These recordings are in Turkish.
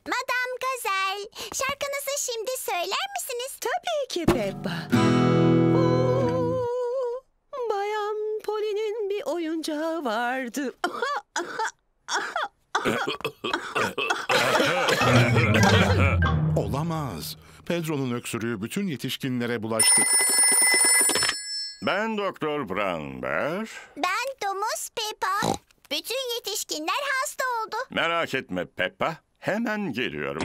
Madam Gazel, şarkınızı şimdi söyler misiniz? Tabii ki Peppa. Bayan Poli'nin bir oyuncağı vardı. Olamaz. Pedro'nun öksürüğü bütün yetişkinlere bulaştı. Ben Doktor Branber. Ben Domuz Peppa. Bütün yetişkinler hasta oldu. Merak etme Peppa. Hemen geliyorum.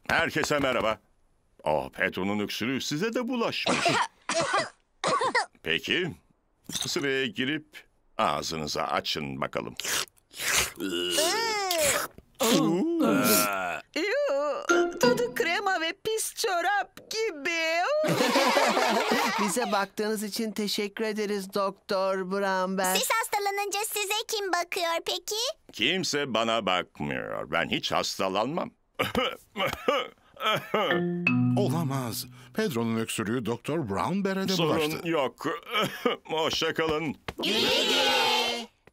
Herkese merhaba. Pedro'nun öksürüğü size de bulaşmış. Peki, sıraya girip ağzınızı açın bakalım. Tadı krema ve pis çorap gibi. Bize baktığınız için teşekkür ederiz Doktor Bramber. Siz hastalanınca size kim bakıyor peki? Kimse bana bakmıyor. Ben hiç hastalanmam. Olamaz. Pedro'nun öksürüğü Doktor Brownberry'e de bulaştı. Sorun yok. Hoşça kalın.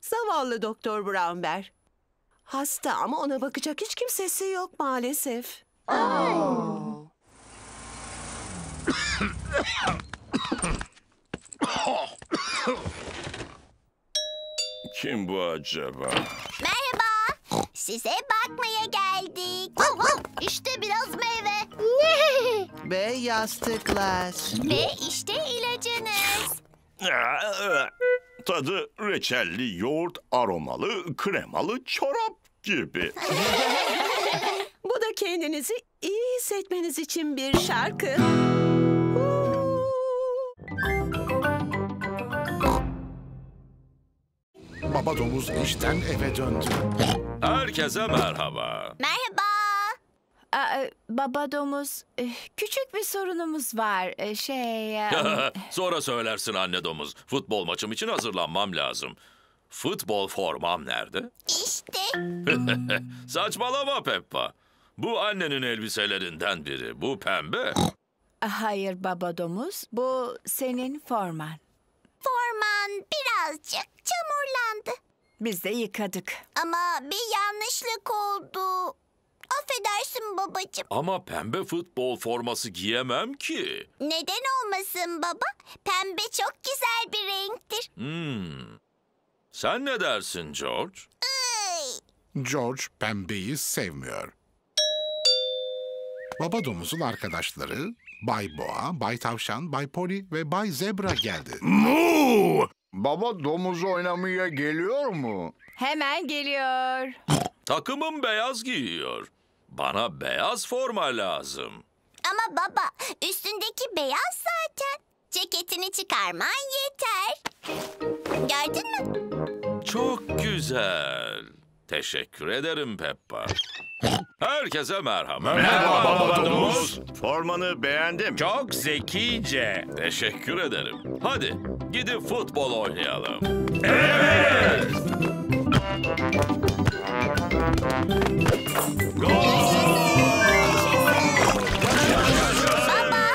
Zavallı Doktor Brownber. Hasta ama ona bakacak hiç kimsesi yok maalesef. Kim bu acaba? Merhaba. Size bakmaya geldik. İşte biraz meyve. Ve yastıklar. Ve işte ilacınız. Tadı reçelli, yoğurt aromalı, kremalı çorap gibi. Bu da kendinizi iyi hissetmeniz için bir şarkı. Baba domuz işten eve döndü. Herkese merhaba. Merhaba. Baba domuz, küçük bir sorunumuz var. Sonra söylersin anne domuz. Futbol maçım için hazırlanmam lazım. Futbol formam nerede? İşte. Saçmalama Peppa. Bu annenin elbiselerinden biri. Bu pembe. Hayır baba domuz, bu senin forman. Forman birazcık çamurlandı. Biz de yıkadık. Ama bir yanlışlık oldu. Affedersin babacığım. Ama pembe futbol forması giyemem ki. Neden olmasın baba? Pembe çok güzel bir renktir. Sen ne dersin George? George pembeyi sevmiyor. Baba domuzun arkadaşları Bay Boğa, Bay Tavşan, Bay Poli ve Bay Zebra geldi. Baba domuz oynamaya geliyor mu? Hemen geliyor. Takımım beyaz giyiyor. Bana beyaz forma lazım. Ama baba üstündeki beyaz zaten. Ceketini çıkarman yeter. Gördün mü? Çok güzel. Teşekkür ederim Peppa. Herkese merhaba. Merhaba baba domuz. Formanı beğendim. Çok zekice. Teşekkür ederim. Hadi gidip futbol oynayalım. Evet. Baba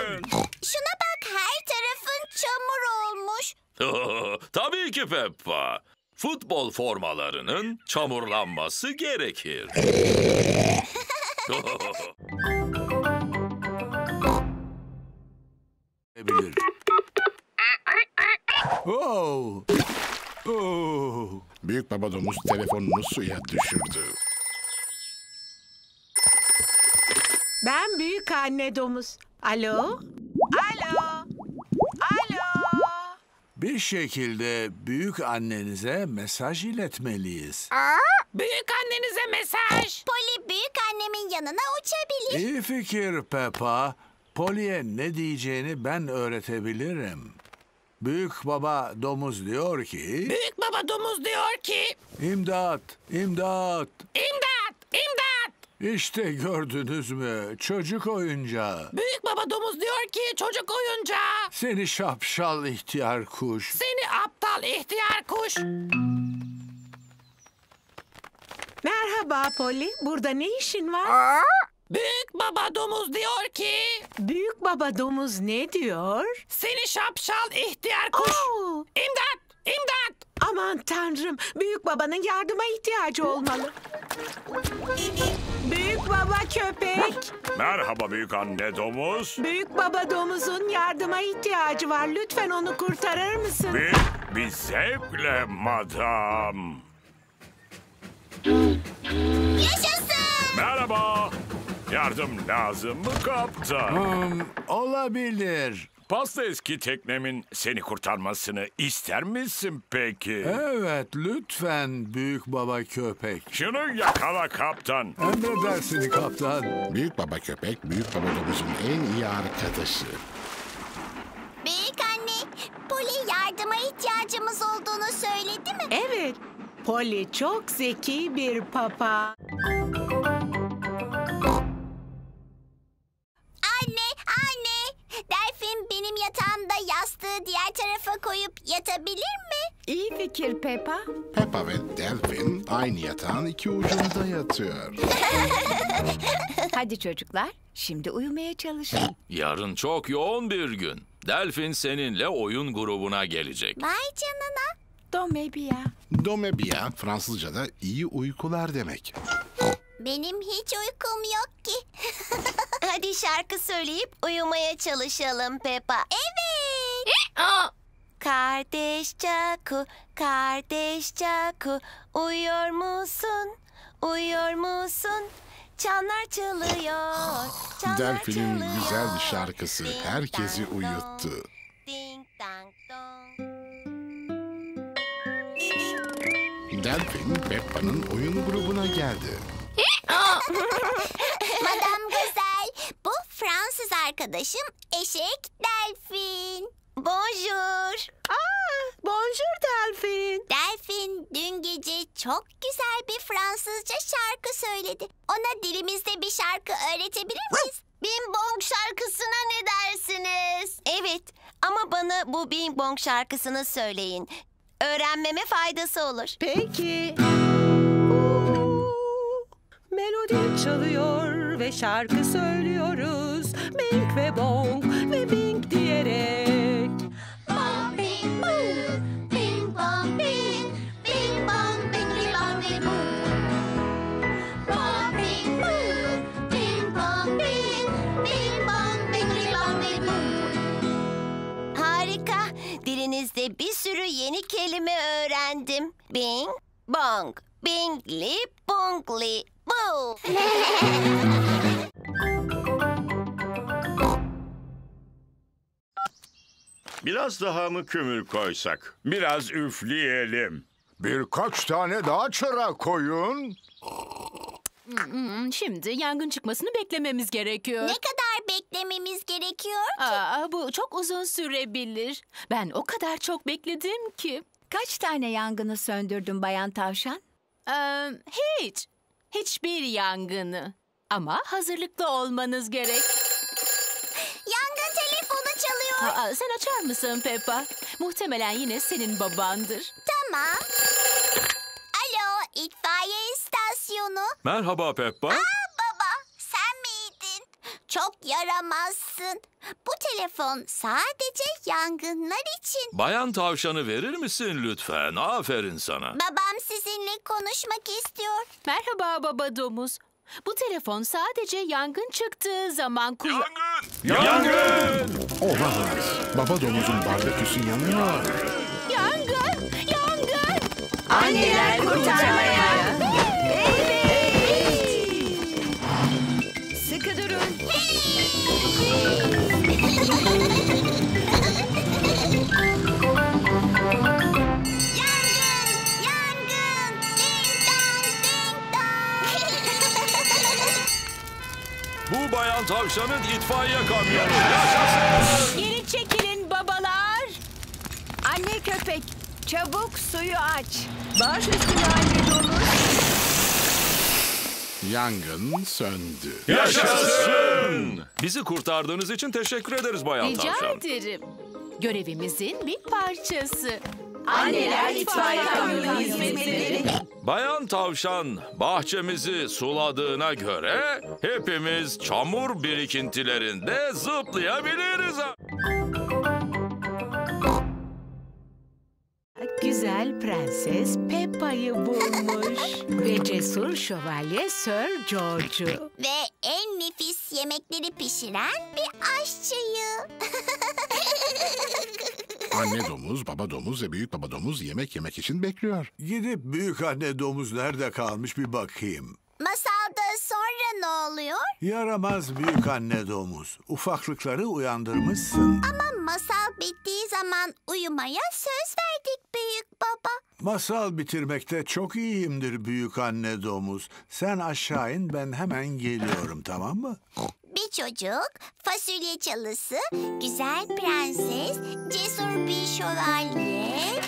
şuna bak her tarafın çamur olmuş. Tabii ki Peppa. Futbol formalarının çamurlanması gerekir. Büyük baba domuz telefonunu suya düşürdü. Ben büyük anne domuz. Alo? Alo? Alo? Bir şekilde büyük annenize mesaj iletmeliyiz. Büyük annenize mesaj. Poli büyük annemin yanına uçabilir. İyi fikir Peppa. Poli'ye ne diyeceğini ben öğretebilirim. Büyük baba domuz diyor ki... Büyük baba domuz diyor ki... İmdat, imdat. İmdat, imdat. İşte gördünüz mü? Çocuk oyuncağı. Büyük baba domuz diyor ki çocuk oyuncağı. Seni şapşal ihtiyar kuş. Seni aptal ihtiyar kuş. Merhaba Polly. Burada ne işin var? Büyük baba domuz diyor ki... Büyük baba domuz ne diyor? Seni şapşal ihtiyar kuş. Oo, İmdat! İmdat! aman tanrım, büyük babanın yardıma ihtiyacı olmalı. Büyük baba köpek. Merhaba büyük anne domuz. Büyük baba domuzun yardıma ihtiyacı var. Lütfen onu kurtarır mısın? Büyük bir zevkle madam. Yaşasın. Merhaba. Yardım lazım mı kaptan? Olabilir. Pasta eski teknemin seni kurtarmasını ister misin peki? Evet, lütfen büyük baba köpek. Şunu yakala kaptan. Emredersin kaptan. Büyük baba köpek, büyük baba domuzun en iyi arkadaşı. Büyük anne, Poli yardıma ihtiyacımız olduğunu söyledi mi? Evet, Polly çok zeki bir papa. Anne, Delfin benim yatağımda yastığı diğer tarafa koyup yatabilir mi? İyi fikir Peppa. Peppa ve Delfin aynı yatağın iki ucunda yatıyor. Hadi çocuklar, şimdi uyumaya çalışın. Yarın çok yoğun bir gün. Delfin seninle oyun grubuna gelecek. Vay canına. Domebia. Domebia, Fransızca'da iyi uykular demek. Benim hiç uykum yok ki. Hadi şarkı söyleyip uyumaya çalışalım Peppa. Evet. Kardeş Caku, kardeş Caku, uyuyor musun? Uyuyor musun? Çanlar çalıyor. Çanlar Delfin'in çalıyor. güzel bir şarkısı Ding herkesi dang dong, uyuttu. ding dang dong. Delfin, Peppa'nın oyun grubuna geldi. Madame Güzel, bu Fransız arkadaşım Eşek Delfin. Bonjour. Bonjour Delfin. Delfin dün gece çok güzel bir Fransızca şarkı söyledi. Ona dilimizde bir şarkı öğretebilir miyiz? Bing Bong şarkısına ne dersiniz? Evet, ama bana bu Bing Bong şarkısını söyleyin. Öğrenmeme faydası olur. Peki. Melodi çalıyor ve şarkı söylüyoruz. Bing ve bong ve bing diyerek. Bong bing bong, bing bong bing, bing bong bingli bongli bong. Bong bing bong, bing bong bing, bing bong bingli bongli bong. Harika. Dilinizde bir sürü yeni kelime öğrendim. Bing bong, bingli bongli bong. Biraz daha mı kömür koysak? Biraz üfleyelim. Birkaç tane daha çıra koyun. Şimdi yangın çıkmasını beklememiz gerekiyor. Ne kadar beklememiz gerekiyor ki? Bu çok uzun sürebilir. Ben o kadar çok bekledim ki. Kaç tane yangını söndürdün Bayan Tavşan? Hiç. Hiçbir yangını. Ama hazırlıklı olmanız gerek. Yangın telefonu çalıyor. Sen açar mısın Peppa? Muhtemelen yine senin babandır. Tamam. Alo, itfaiye istasyonu. Merhaba Peppa. Baba, sen miydin? Çok yaramazsın. Bu telefon sadece yangınlar için. Bayan tavşanı verir misin lütfen? Aferin sana. Babam sizinle konuşmak istiyor. Merhaba baba domuz. Bu telefon sadece yangın çıktığı zaman Yangın! Olamaz. Baba domuzun barbeküsü yanıyor. Yangın! Yangın! Anneler kurtarmaya. Sıkı durun. Yangın! Yangın! Ding dong, ding dong. Bu bayan tavşanın itfaiye kamyonu. Yaşasın! Geri çekilin babalar. Anne köpek, çabuk suyu aç. Baş üstüne anne domuz. Yangın söndü. Yaşasın! Bizi kurtardığınız için teşekkür ederiz bayan Rica tavşan. ederim. Görevimizin bir parçası. Anneler itfaiye kamyonu hizmetleri. Bayan Tavşan bahçemizi suladığına göre hepimiz çamur birikintilerinde zıplayabiliriz. Güzel prenses Peppa'yı bulmuş. Ve cesur şövalye Sir George'u. Ve en nefis yemekleri pişiren bir aşçıyı. Anne domuz, baba domuz ve büyük baba domuz yemek yemek için bekliyor. Gidip büyük anne domuz nerede kalmış bir bakayım. Masalda sonra ne oluyor? Yaramaz büyük anne domuz. Ufaklıkları uyandırmışsın. Ama masal bittiği zaman uyumaya söz verdik büyük baba. Masal bitirmekte çok iyiyimdir büyük anne domuz. Sen aşağı in, ben hemen geliyorum, tamam mı? Bir çocuk, fasulye çalısı, güzel prenses, cesur bir şövalye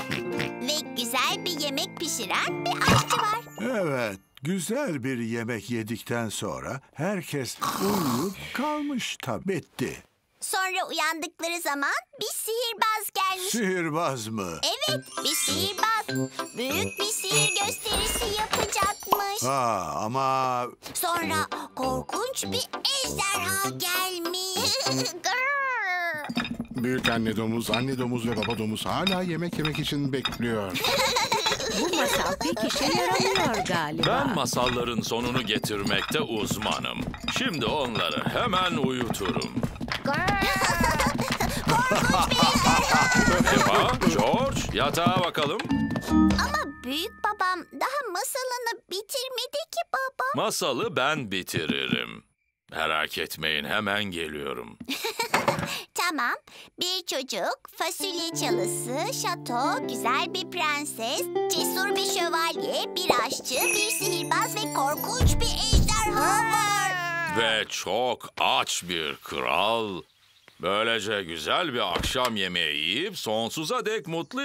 ve güzel bir yemek pişiren bir aşçı var. Evet, güzel bir yemek yedikten sonra herkes uyuyup kalmış tabii. Bitti. Sonra uyandıkları zaman bir sihirbaz gelmiş. Sihirbaz mı? Evet, bir sihirbaz. Büyük bir sihir gösterisi yapacakmış. Ama Sonra korkunç bir ejderha gelmiş. Grrr. Büyük anne domuz ve baba domuz hala yemek yemek için bekliyor. Bu masal pek işe yaramıyor galiba. Ben masalların sonunu getirmekte uzmanım. Şimdi onları hemen uyuturum. Peppa, George, yatağa bakalım. Ama büyük babam daha masalını bitirmedi ki baba. Masalı ben bitiririm. Merak etmeyin, hemen geliyorum. Tamam, bir çocuk, fasulye çalısı, şato, güzel bir prenses, cesur bir şövalye, bir aşçı, bir sihirbaz ve korkunç bir ejderha var. Ve çok aç bir kral. Böylece güzel bir akşam yemeği yiyip sonsuza dek mutlu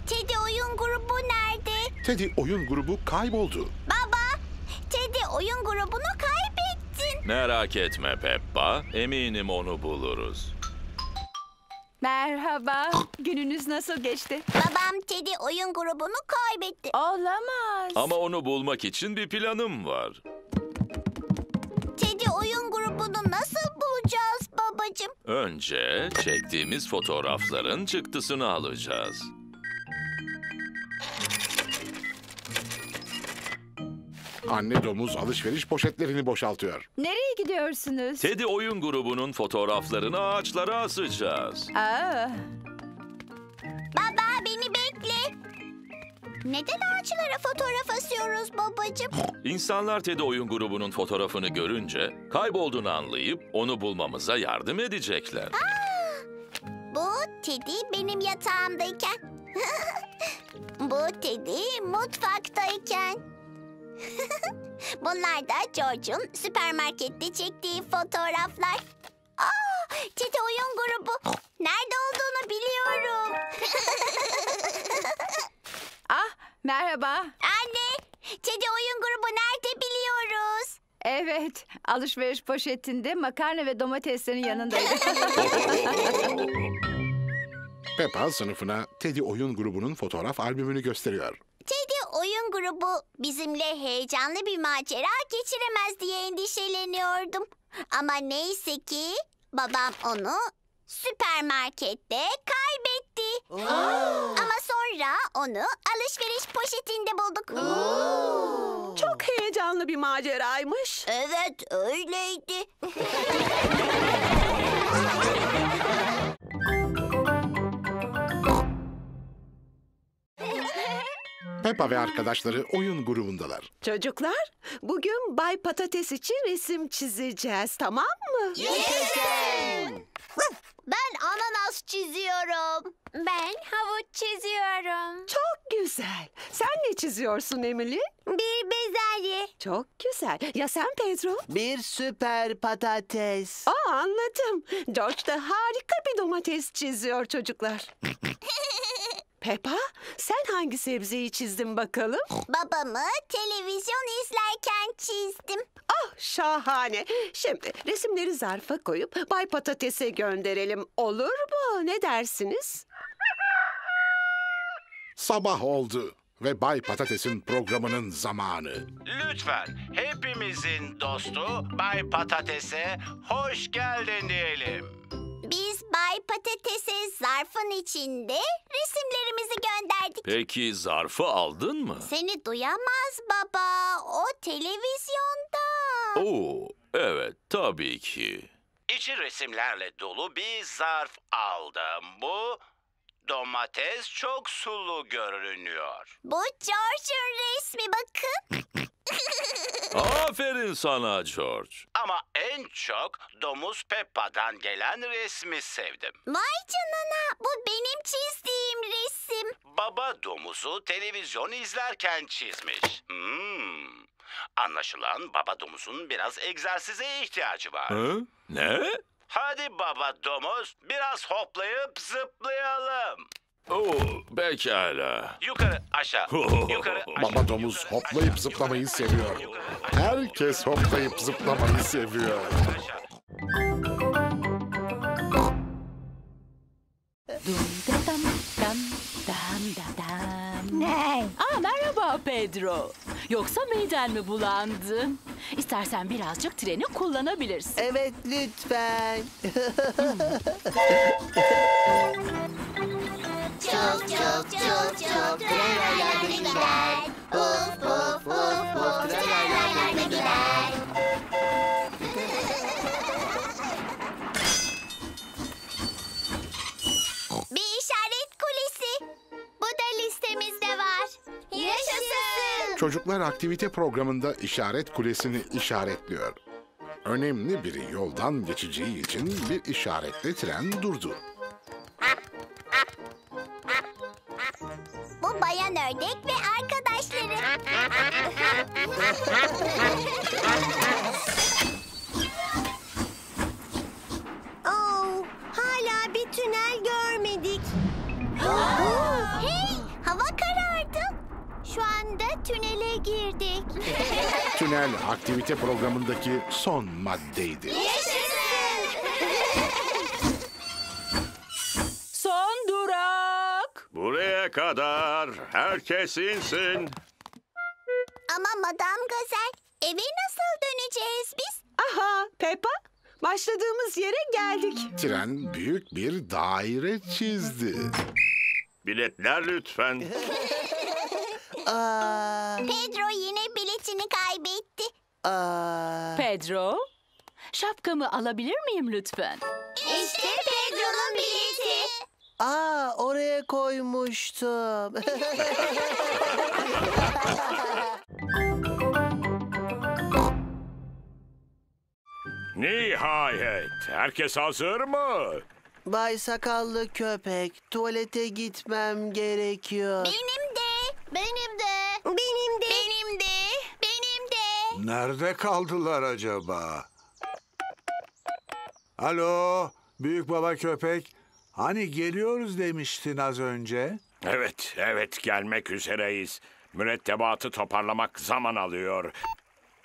Teddy oyun grubu nerede? Teddy oyun grubu kayboldu. Baba, Teddy oyun grubunu kaybettin. Merak etme Peppa, eminim onu buluruz. Merhaba. Gününüz nasıl geçti? Babam Teddy oyun grubunu kaybetti. Olamaz. Ama onu bulmak için bir planım var. Teddy oyun grubunu nasıl bulacağız babacığım? Önce çektiğimiz fotoğrafların çıktısını alacağız. Anne domuz alışveriş poşetlerini boşaltıyor. Nereye gidiyorsunuz? Teddy oyun grubunun fotoğraflarını ağaçlara asacağız. Baba beni bekle. Neden ağaçlara fotoğraf asıyoruz babacığım? İnsanlar Teddy oyun grubunun fotoğrafını görünce kaybolduğunu anlayıp onu bulmamıza yardım edecekler. Bu Teddy benim yatağımdayken. Bu Teddy mutfaktayken. Bunlar da George'un süpermarkette çektiği fotoğraflar. Teddy oyun grubu. Nerede olduğunu biliyorum. Merhaba. Anne, Teddy oyun grubu nerede biliyoruz? Evet, alışveriş poşetinde makarna ve domateslerin yanındaydı. Peppa sınıfına Teddy oyun grubunun fotoğraf albümünü gösteriyor. Teddy oyun grubu bizimle heyecanlı bir macera geçiremez diye endişeleniyordum. Ama neyse ki babam onu süpermarkette kaybetti. Ama sonra onu alışveriş poşetinde bulduk. Çok heyecanlı bir maceraymış. Evet, öyleydi. Peppa ve arkadaşları oyun grubundalar. Çocuklar, bugün Bay Patates için resim çizeceğiz, tamam mı? Ben ananas çiziyorum. Ben havuç çiziyorum. Çok güzel. Sen ne çiziyorsun Emily? Bir bezelye. Çok güzel. Ya sen Pedro? Bir süper patates. Anladım. George da harika bir domates çiziyor çocuklar. Peppa, sen hangi sebzeyi çizdin bakalım? Babamı televizyon izlerken çizdim. Ah, şahane. Şimdi resimleri zarfa koyup Bay Patates'e gönderelim. Olur mu? Ne dersiniz? Sabah oldu ve Bay Patates'in programının zamanı. Lütfen hepimizin dostu Bay Patates'e hoş geldin diyelim. Biz Bay Patates'e zarfın içinde resimlerimizi gönderdik. Peki zarfı aldın mı? Seni duyamaz baba. O televizyonda. Oo, evet tabii ki. İçi resimlerle dolu bir zarf aldım. Bu domates çok sulu görünüyor. Bu George'un resmi, bakın. Aferin sana George. Ama en çok domuz Peppa'dan gelen resmi sevdim. Vay canına, bu benim çizdiğim resim. Baba domuzu televizyon izlerken çizmiş. Anlaşılan baba domuzun biraz egzersize ihtiyacı var. Hı? Ne? Hadi baba domuz biraz hoplayıp zıplayalım. Oo, pekala. Yukarı aşağı. Yukarı aşağı. Baba domuz hoplayıp zıplamayı seviyor. Herkes hoplayıp zıplamayı seviyor. Merhaba Pedro. Yoksa miden mi bulandı? İstersen birazcık treni kullanabilirsin. Evet, lütfen. Çok çok çok çok tren raylarda gider. Puf puf puf puf tren raylarda gider. Bir işaret kulesi. Bu da listemizde var. Yaşasın. Çocuklar aktivite programında işaret kulesini işaretliyor. Önemli biri yoldan geçeceği için bir işaretle tren durdu. Bu bayan ördek ve arkadaşları. Hala bir tünel görmedik. Hey, hava karardı. Şu anda tünele girdik. Tünel aktivite programındaki son maddeydi. Yaşasın. Son durak. Buraya kadar herkes insin. Ama Madame Gazel, eve nasıl döneceğiz biz? Aha, Peppa. Başladığımız yere geldik. Tren büyük bir daire çizdi. Biletler lütfen. Pedro yine biletini kaybetti. Pedro, şapkamı alabilir miyim lütfen? İşte Pedro'nun bileti. Oraya koymuştum. Nihayet. Herkes hazır mı? Bay Sakallı Köpek, tuvalete gitmem gerekiyor. Benim de. Benim de. Benim de. Benim de. Benim de. Nerede kaldılar acaba? Alo, büyük baba köpek. Hani geliyoruz demiştin az önce. Evet gelmek üzereyiz. Mürettebatı toparlamak zaman alıyor.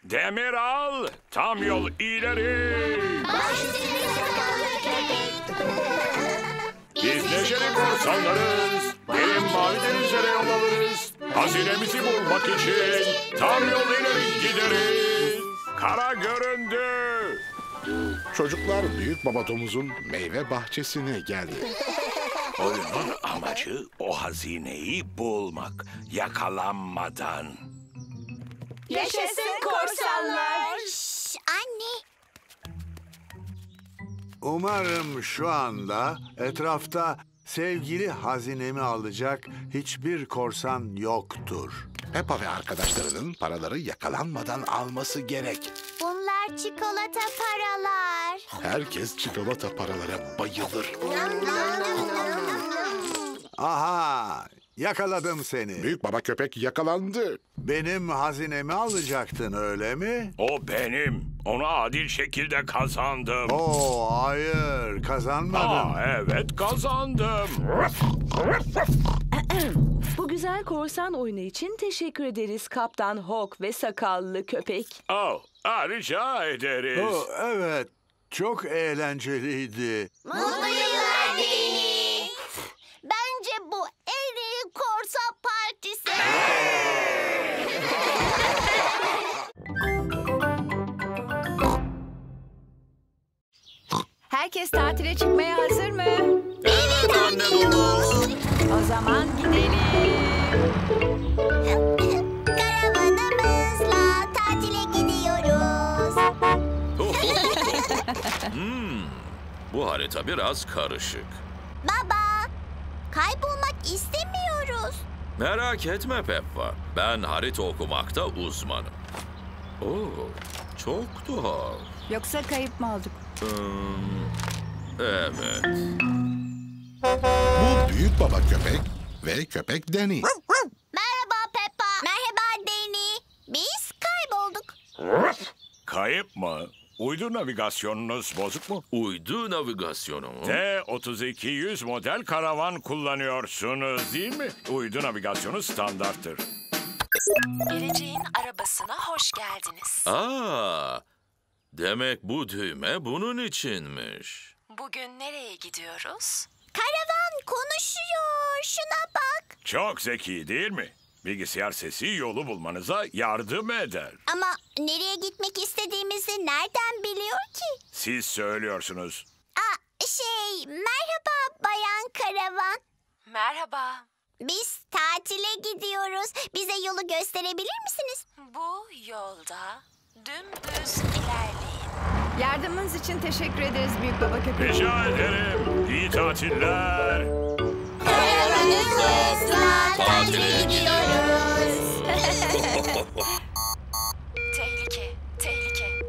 Demir al, tam yol ileri. Biz neşeli korsanlarız. Gelin mavi denizlere yol alırız. Hazinemizi bulmak için tam yol ileri gideriz. Kara göründü. Çocuklar büyük baba domuzun meyve bahçesine geldi. Oyunun amacı o hazineyi bulmak, yakalanmadan. Yaşasın korsanlar. Şş, anne. Umarım şu anda etrafta sevgili hazinemi alacak hiçbir korsan yoktur. Peppa ve arkadaşlarının paraları yakalanmadan alması gerek. Bunlar çikolata paralar. Herkes çikolata paralara bayılır. Aha, yakaladım seni. Büyük baba köpek yakalandı. Benim hazinemi alacaktın öyle mi? O benim. Onu adil şekilde kazandım. Hayır, kazanmadım. Evet kazandım. Bugün güzel korsan oyunu için teşekkür ederiz Kaptan Hawk ve sakallı köpek. Rica ederiz. Evet, çok eğlenceliydi. Mutlu yıllar Deni. Bence bu en iyi korsan partisi. Herkes tatile çıkmaya hazır mı? Evet anne domuz. O zaman gidelim. Karavanımızla tatile gidiyoruz. Bu harita biraz karışık. Baba, kaybolmak istemiyoruz. Merak etme Peppa. Ben harita okumakta uzmanım. Çok tuhaf. Yoksa kayıp mı olduk? Evet. Bu büyük baba köpek ve köpek Danny. Merhaba Peppa. Merhaba Deni. Biz kaybolduk. Kayıp mı? Uydu navigasyonunuz bozuk mu? Uydu navigasyonu mu? T-3200 model karavan kullanıyorsunuz değil mi? Uydu navigasyonu standarttır. Geleceğin arabasına hoş geldiniz. Demek bu düğme bunun içinmiş. Bugün nereye gidiyoruz? Karavan konuşuyor. Şuna bak. Çok zeki değil mi? Bilgisayar sesi yolu bulmanıza yardım eder. Ama nereye gitmek istediğimizi nereden biliyor ki? Siz söylüyorsunuz. Merhaba Bayan Karavan. Merhaba. Biz tatile gidiyoruz. Bize yolu gösterebilir misiniz? Bu yolda dümdüz ilerleyin. Yardımınız için teşekkür ederiz Büyük Baba Köpek. Rica ederim. İyi tatiller. Karavanımızla tatile gidiyoruz. Tehlike.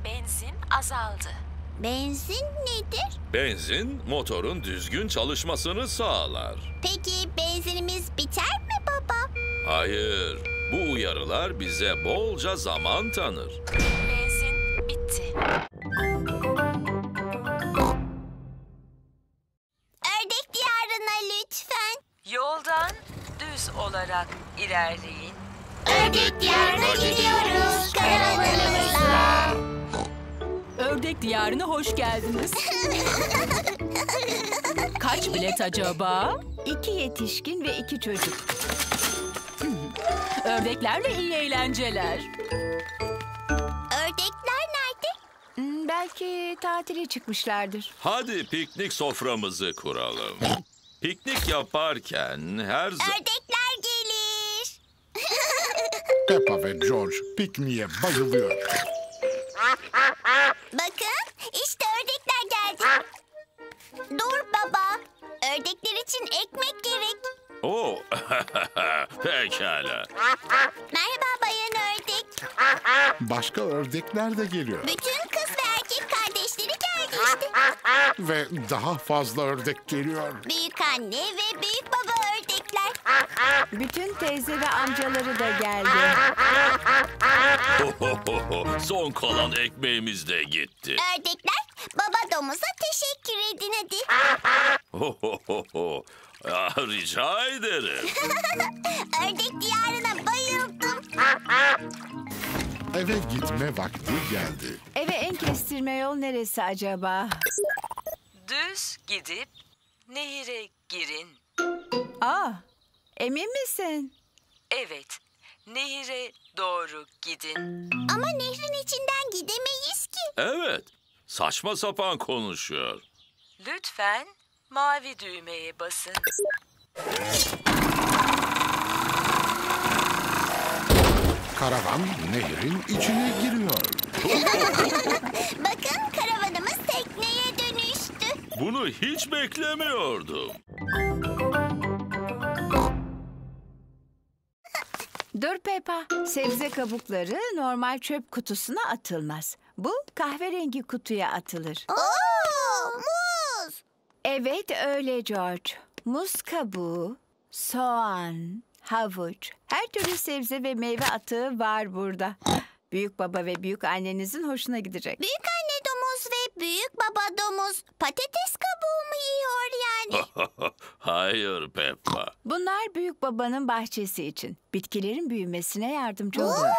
Benzin azaldı. Benzin nedir? Benzin motorun düzgün çalışmasını sağlar. Peki benzinimiz biter mi baba? Hayır, bu uyarılar bize bolca zaman tanır. Benzin bitti. Ördek diyarına lütfen. Yoldan düz olarak ilerleyin. Ördek diyarına gidiyoruz karavanımızla. Ördek diyarına hoş geldiniz. Kaç bilet acaba? 2 yetişkin ve 2 çocuk. Ördeklerle iyi eğlenceler. Ördekler nerede? Belki tatile çıkmışlardır. Hadi piknik soframızı kuralım. Piknik yaparken her zaman... Ördekler gelir. Peppa ve George pikniğe bayılıyor. Bakın işte ördekler geldi. Dur baba. Ördekler için ekmek gerek. Pekala. Merhaba bayan ördek. Başka ördekler de geliyor. Bütün kız ve erkek kardeşleri geldi işte. Ve daha fazla ördek geliyor. Büyük anne ve büyük baba ördekler. Bütün teyze ve amcaları da geldi. Son kalan ekmeğimiz de gitti. Ördekler baba domuza teşekkür edin hadi. Rica ederim. Ördek diyarına bayıldım. Eve gitme vakti geldi. Eve en kestirme yol neresi acaba? Düz gidip nehire girin. Emin misin? Evet, nehire doğru gidin. Ama nehrin içinden gidemeyiz ki. Evet, saçma sapan konuşuyor. Lütfen mavi düğmeye basın. Karavan nehrin içine giriyor. Bakın karavanımız tekneye dönüştü. Bunu hiç beklemiyordum. Dur Peppa. Sebze kabukları normal çöp kutusuna atılmaz. Bu kahverengi kutuya atılır. Muz. Evet öyle George. Muz kabuğu, soğan, havuç, her türlü sebze ve meyve atığı var burada. Büyük baba ve büyük annenizin hoşuna gidecek. Büyük anne domuz ve büyük baba domuz patates kabuğu mu yiyor yani? Hayır Peppa. Bunlar büyük babanın bahçesi için. Bitkilerin büyümesine yardımcı oluyor.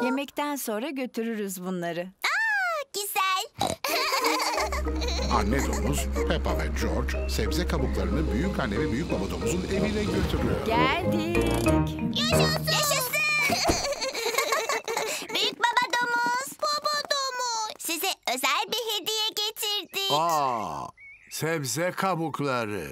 Yemekten sonra götürürüz bunları. Güzel. Anne domuz, Peppa ve George sebze kabuklarını büyük anne ve büyük baba domuzun evine götürüyor. Geldik. Yaşasın. Büyük baba domuz. Baba domuz. Size özel bir hediye getirdik. Sebze kabukları.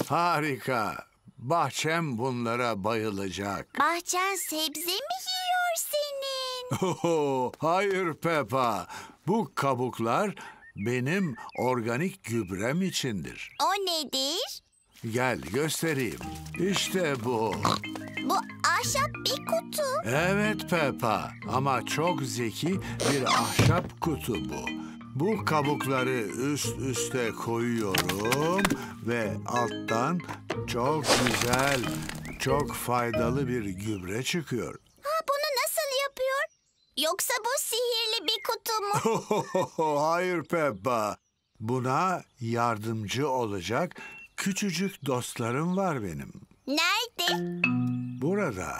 Harika. Bahçem bunlara bayılacak. Bahçen sebze mi yiyor senin? Hayır Peppa. Bu kabuklar benim organik gübrem içindir. O nedir? Gel göstereyim. İşte bu. Bu ahşap bir kutu. Evet Peppa ama çok zeki bir ahşap kutu bu. Bu kabukları üst üste koyuyorum ve alttan çok güzel, çok faydalı bir gübre çıkıyor. Bunu nasıl yapıyor? Yoksa bu sihirli bir kutu mu? Hayır Peppa. Buna yardımcı olacak küçücük dostlarım var benim. Nerede? Burada.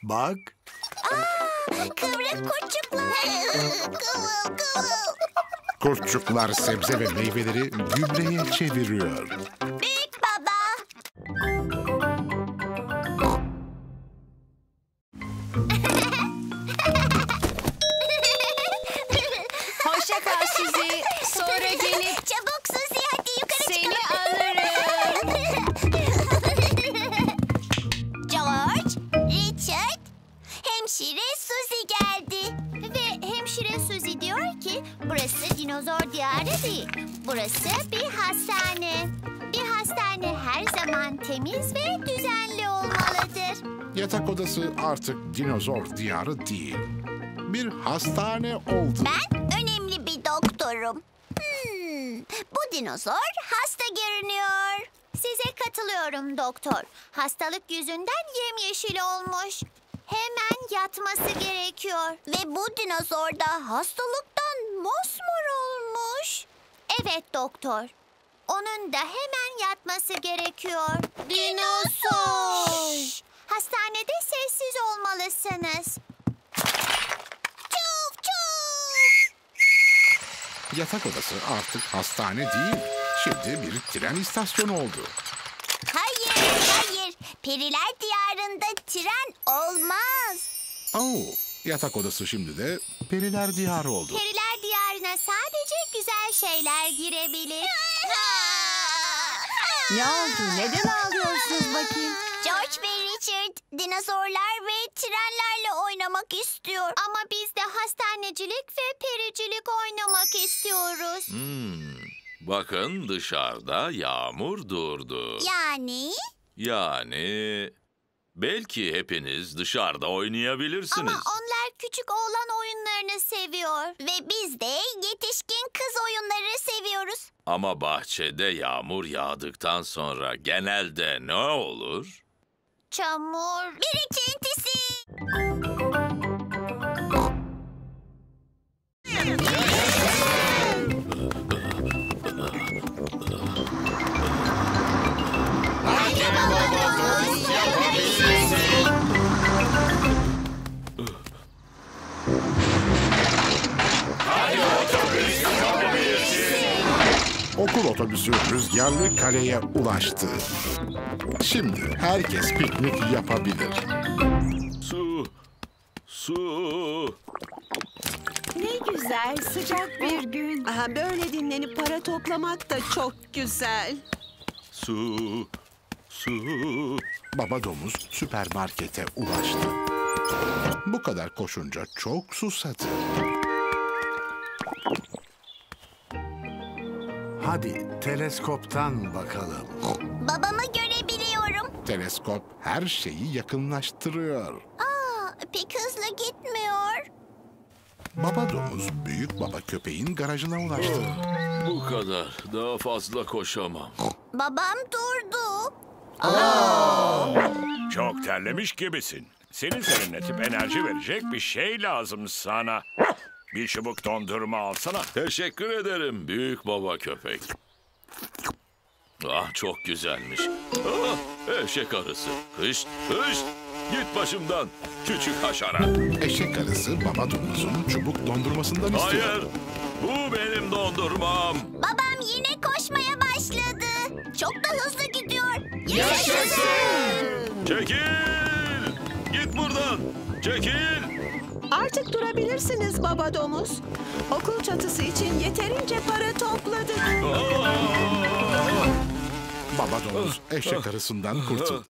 Bak. Kıvrık kurtçuklar. Kıvıl kıvıl. Kurtçuklar sebze ve meyveleri gübreye çeviriyor. Büyük baba. Hoşça kal Suzi. Sonra gelip Çabuk Suzi, hadi yukarı seni çıkalım. alırım. George, Richard, hemşire Suzi geldi. Ve hemşire Suzi diyor ki burası dinozor diyarı değil. Burası bir hastane. Bir hastane her zaman temiz ve düzenli olmalıdır. Yatak odası artık dinozor diyarı değil. Bir hastane oldu. Ben önemli bir doktorum. Bu dinozor hasta görünüyor. Size katılıyorum doktor. Hastalık yüzünden yemyeşil olmuş. Hemen yatması gerekiyor. Ve bu dinozor da hastalıktan mosmor olmuş. Evet doktor. Onun da hemen yatması gerekiyor. Dinozor. Şşş! Hastanede sessiz olmalısınız. Çuf çuf. Yatak odası artık hastane değil. Şimdi bir tren istasyonu oldu. Hayır, hayır. Periler diyarında tren olmaz. Yatak odası şimdi de periler diyarı oldu. Periler diyarına sadece güzel şeyler girebilir. Ne oldu? Neden ağlıyorsunuz bakayım? George ve Richard dinozorlar ve trenlerle oynamak istiyor. Ama biz de hastanecilik ve pericilik oynamak istiyoruz. Bakın dışarıda yağmur durdu. Yani belki hepiniz dışarıda oynayabilirsiniz. Ama onlar küçük oğlan oyunlarını seviyor. Ve biz de yetişkin kız oyunları seviyoruz. Ama bahçede yağmur yağdıktan sonra genelde ne olur? Çamur birikintisi. Okul otobüsü rüzgarlı kaleye ulaştı. Şimdi herkes piknik yapabilir. Su. Ne güzel, sıcak bir gün. Böyle dinlenip para toplamak da çok güzel. Su. Baba domuz süpermarkete ulaştı. Bu kadar koşunca çok susadı. Hadi teleskoptan bakalım. Babamı görebiliyorum. Teleskop her şeyi yakınlaştırıyor. Pek hızlı gitmiyor. Baba domuz büyük baba köpeğin garajına ulaştı. Bu kadar. Daha fazla koşamam. Babam durdu. Çok terlemiş gibisin. Seni serinletip enerji verecek bir şey lazım sana. Bir çubuk dondurma alsana. Teşekkür ederim büyük baba köpek. Ah, çok güzelmiş. Eşek arısı. Hışt, hışt. Git başımdan küçük haşerat. Eşek arısı baba domuzun çubuk dondurmasından istiyor. Hayır, bu benim dondurmam. Babam yine koşmaya başladı. Çok da hızlı gidiyor. Çekil! Git buradan. Çekil! Artık durabilirsiniz baba domuz. Okul çatısı için yeterince para topladık. Baba domuz eşek arısından kurtul.